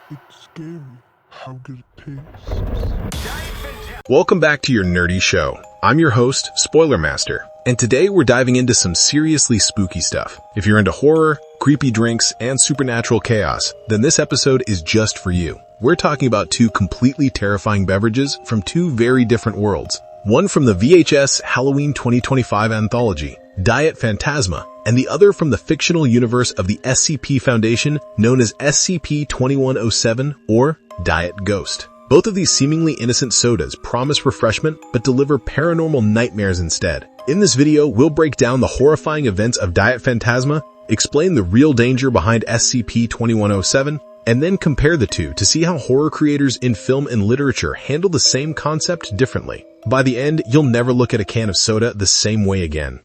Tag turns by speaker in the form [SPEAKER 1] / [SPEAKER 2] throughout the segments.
[SPEAKER 1] It's scary how good it tastes.
[SPEAKER 2] Welcome back to your nerdy show. I'm your host, Spoiler Master, and today we're diving into some seriously spooky stuff. If you're into horror, creepy drinks, and supernatural chaos, then this episode is just for you. We're talking about two completely terrifying beverages from two very different worlds. One from the VHS Halloween 2025 anthology, Diet Phantasma, and the other from the fictional universe of the SCP Foundation known as SCP-2107 or Diet Ghost. Both of these seemingly innocent sodas promise refreshment but deliver paranormal nightmares instead. In this video, we'll break down the horrifying events of Diet Phantasma, explain the real danger behind SCP-2107, and then compare the two to see how horror creators in film and literature handle the same concept differently. By the end, you'll never look at a can of soda the same way again.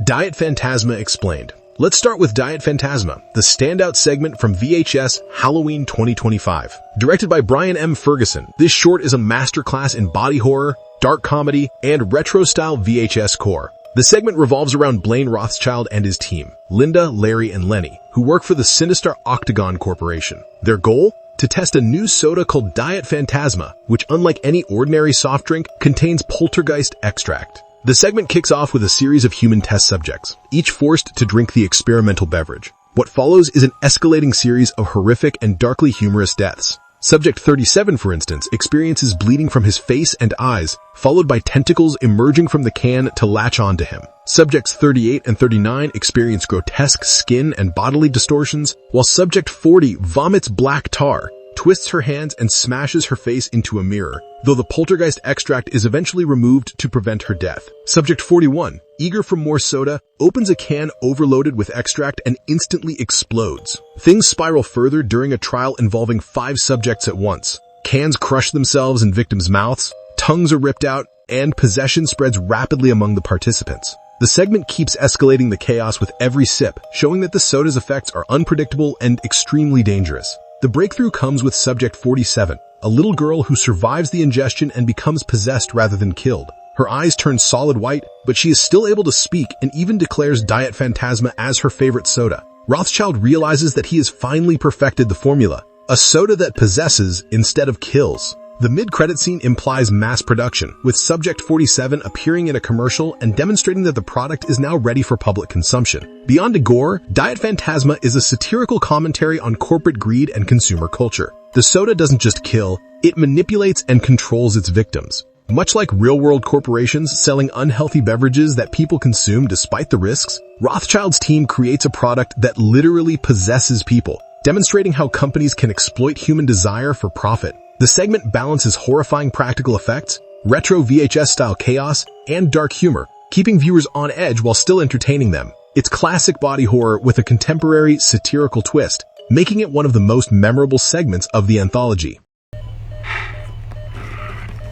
[SPEAKER 2] Diet Phantasma Explained. Let's start with Diet Phantasma, the standout segment from VHS Halloween 2025. Directed by Brian M. Ferguson, this short is a masterclass in body horror, dark comedy, and retro-style VHS core. The segment revolves around Blaine Rothschild and his team, Linda, Larry, and Lenny, who work for the sinister Octagon Corporation. Their goal? To test a new soda called Diet Phantasma, which unlike any ordinary soft drink, contains poltergeist extract. The segment kicks off with a series of human test subjects, each forced to drink the experimental beverage. What follows is an escalating series of horrific and darkly humorous deaths. Subject 37, for instance, experiences bleeding from his face and eyes, followed by tentacles emerging from the can to latch onto him. Subjects 38 and 39 experience grotesque skin and bodily distortions, while Subject 40 vomits black tar, twists her hands and smashes her face into a mirror, though the poltergeist extract is eventually removed to prevent her death. Subject 41, eager for more soda, opens a can overloaded with extract and instantly explodes. Things spiral further during a trial involving 5 subjects at once. Cans crush themselves in victims' mouths, tongues are ripped out, and possession spreads rapidly among the participants. The segment keeps escalating the chaos with every sip, showing that the soda's effects are unpredictable and extremely dangerous. The breakthrough comes with Subject 47, a little girl who survives the ingestion and becomes possessed rather than killed. Her eyes turn solid white, but she is still able to speak and even declares Diet Phantasma as her favorite soda. Rothschild realizes that he has finally perfected the formula, a soda that possesses instead of kills. The mid-credit scene implies mass production, with Subject 47 appearing in a commercial and demonstrating that the product is now ready for public consumption. Beyond a gore, Diet Phantasma is a satirical commentary on corporate greed and consumer culture. The soda doesn't just kill, it manipulates and controls its victims. Much like real-world corporations selling unhealthy beverages that people consume despite the risks, Rothschild's team creates a product that literally possesses people, demonstrating how companies can exploit human desire for profit. The segment balances horrifying practical effects, retro VHS-style chaos, and dark humor, keeping viewers on edge while still entertaining them. It's classic body horror with a contemporary satirical twist, making it one of the most memorable segments of the anthology.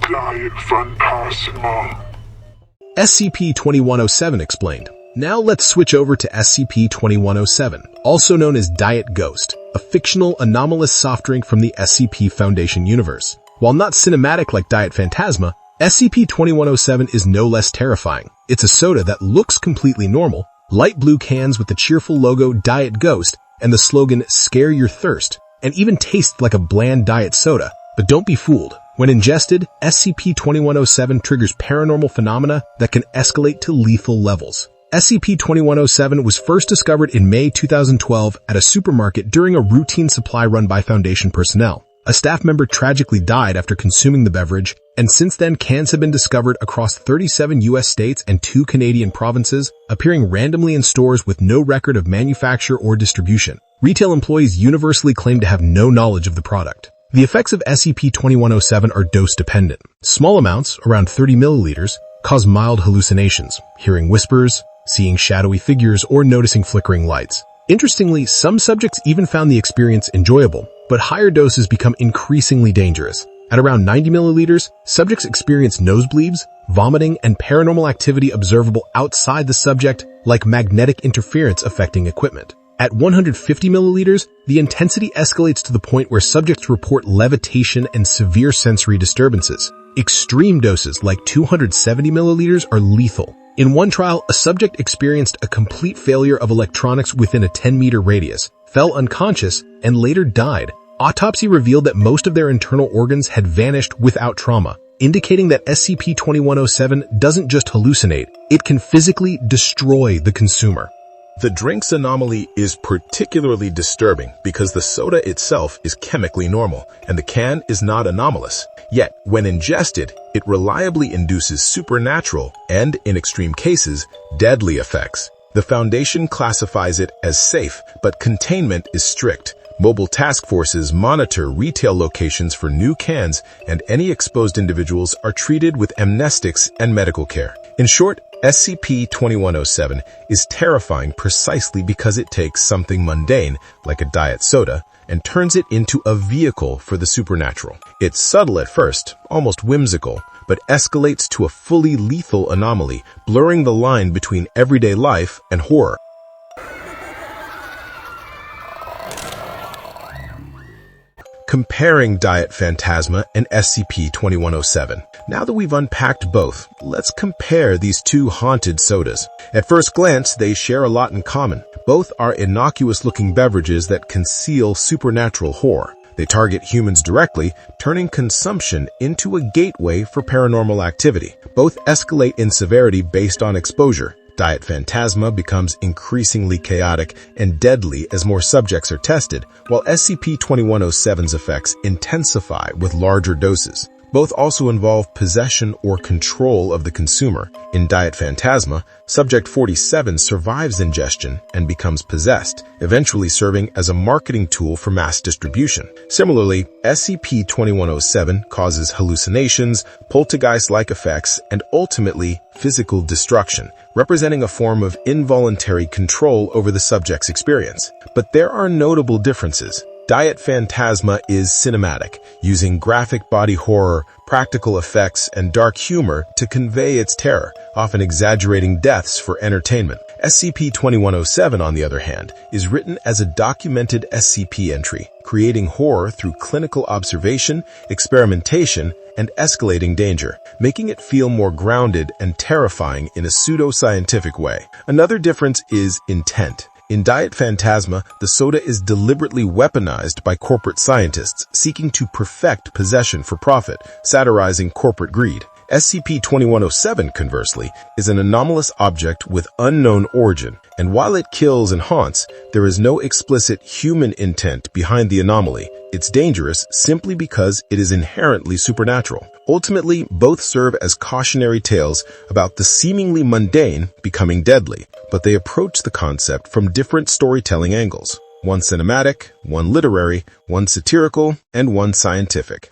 [SPEAKER 1] Diet Phantasma.
[SPEAKER 2] SCP-2107 Explained. Now let's switch over to SCP-2107, also known as Diet Ghost, a fictional, anomalous soft drink from the SCP Foundation universe. While not cinematic like Diet Phantasma, SCP-2107 is no less terrifying. It's a soda that looks completely normal, light blue cans with the cheerful logo Diet Ghost and the slogan Scare Your Thirst, and even tastes like a bland diet soda. But don't be fooled. When ingested, SCP-2107 triggers paranormal phenomena that can escalate to lethal levels. SCP-2107 was first discovered in May 2012 at a supermarket during a routine supply run by Foundation personnel. A staff member tragically died after consuming the beverage, and since then cans have been discovered across 37 U.S. states and 2 Canadian provinces, appearing randomly in stores with no record of manufacture or distribution. Retail employees universally claim to have no knowledge of the product. The effects of SCP-2107 are dose-dependent. Small amounts, around 30 milliliters, cause mild hallucinations, hearing whispers, seeing shadowy figures, or noticing flickering lights. Interestingly, some subjects even found the experience enjoyable, but higher doses become increasingly dangerous. At around 90 milliliters, subjects experience nosebleeds, vomiting, and paranormal activity observable outside the subject, like magnetic interference affecting equipment. At 150 milliliters, the intensity escalates to the point where subjects report levitation and severe sensory disturbances. Extreme doses like 270 milliliters are lethal. In one trial, a subject experienced a complete failure of electronics within a 10-meter radius, fell unconscious, and later died. Autopsy revealed that most of their internal organs had vanished without trauma, indicating that SCP-2107 doesn't just hallucinate, it can physically destroy the consumer.
[SPEAKER 3] The drink's anomaly is particularly disturbing because the soda itself is chemically normal, and the can is not anomalous. Yet, when ingested, it reliably induces supernatural and, in extreme cases, deadly effects. The Foundation classifies it as safe, but containment is strict. Mobile task forces monitor retail locations for new cans, and any exposed individuals are treated with amnestics and medical care. In short, SCP-2107 is terrifying precisely because it takes something mundane, like a diet soda, and turns it into a vehicle for the supernatural. It's subtle at first, almost whimsical, but escalates to a fully lethal anomaly, blurring the line between everyday life and horror. Comparing Diet Phantasma and SCP-2107. Now that we've unpacked both, let's compare these two haunted sodas. At first glance, they share a lot in common. Both are innocuous-looking beverages that conceal supernatural horror. They target humans directly, turning consumption into a gateway for paranormal activity. Both escalate in severity based on exposure. Diet Phantasma becomes increasingly chaotic and deadly as more subjects are tested, while SCP-2107's effects intensify with larger doses. Both also involve possession or control of the consumer. In Diet Phantasma, Subject 47 survives ingestion and becomes possessed, eventually serving as a marketing tool for mass distribution. Similarly, SCP-2107 causes hallucinations, poltergeist-like effects, and ultimately physical destruction, representing a form of involuntary control over the subject's experience. But there are notable differences. Diet Phantasma is cinematic, using graphic body horror, practical effects, and dark humor to convey its terror, often exaggerating deaths for entertainment. SCP-2107, on the other hand, is written as a documented SCP entry, creating horror through clinical observation, experimentation, and escalating danger, making it feel more grounded and terrifying in a pseudo-scientific way. Another difference is intent. In Diet Phantasma, the soda is deliberately weaponized by corporate scientists seeking to perfect possession for profit, satirizing corporate greed. SCP-2107, conversely, is an anomalous object with unknown origin, and while it kills and haunts, there is no explicit human intent behind the anomaly. It's dangerous simply because it is inherently supernatural. Ultimately, both serve as cautionary tales about the seemingly mundane becoming deadly, but they approach the concept from different storytelling angles. One cinematic, one literary, one satirical, and one scientific.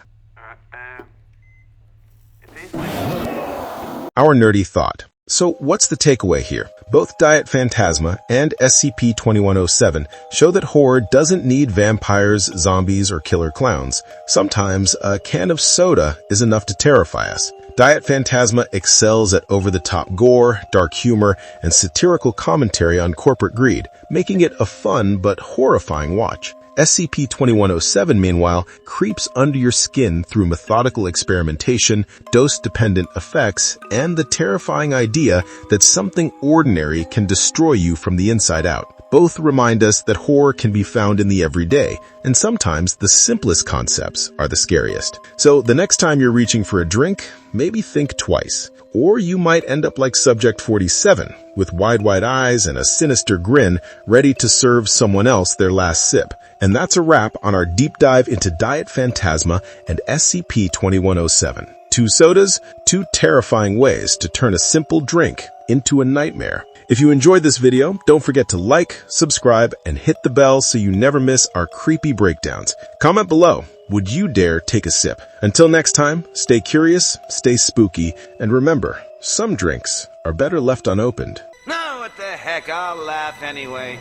[SPEAKER 3] Our nerdy thought. So what's the takeaway here? Both Diet Phantasma and SCP-2107 show that horror doesn't need vampires, zombies, or killer clowns. Sometimes a can of soda is enough to terrify us. Diet Phantasma excels at over-the-top gore, dark humor, and satirical commentary on corporate greed, making it a fun but horrifying watch. SCP-2107, meanwhile, creeps under your skin through methodical experimentation, dose-dependent effects, and the terrifying idea that something ordinary can destroy you from the inside out. Both remind us that horror can be found in the everyday, and sometimes the simplest concepts are the scariest. So the next time you're reaching for a drink, maybe think twice. Or you might end up like Subject 47, with wide eyes and a sinister grin, ready to serve someone else their last sip. And that's a wrap on our deep dive into Diet Phantasma and SCP-2107. Two sodas, two terrifying ways to turn a simple drink into a nightmare. If you enjoyed this video, don't forget to like, subscribe, and hit the bell so you never miss our creepy breakdowns. Comment below. Would you dare take a sip? Until next time, stay curious, stay spooky, and remember, some drinks are better left unopened.
[SPEAKER 4] No, what the heck, I'll laugh anyway.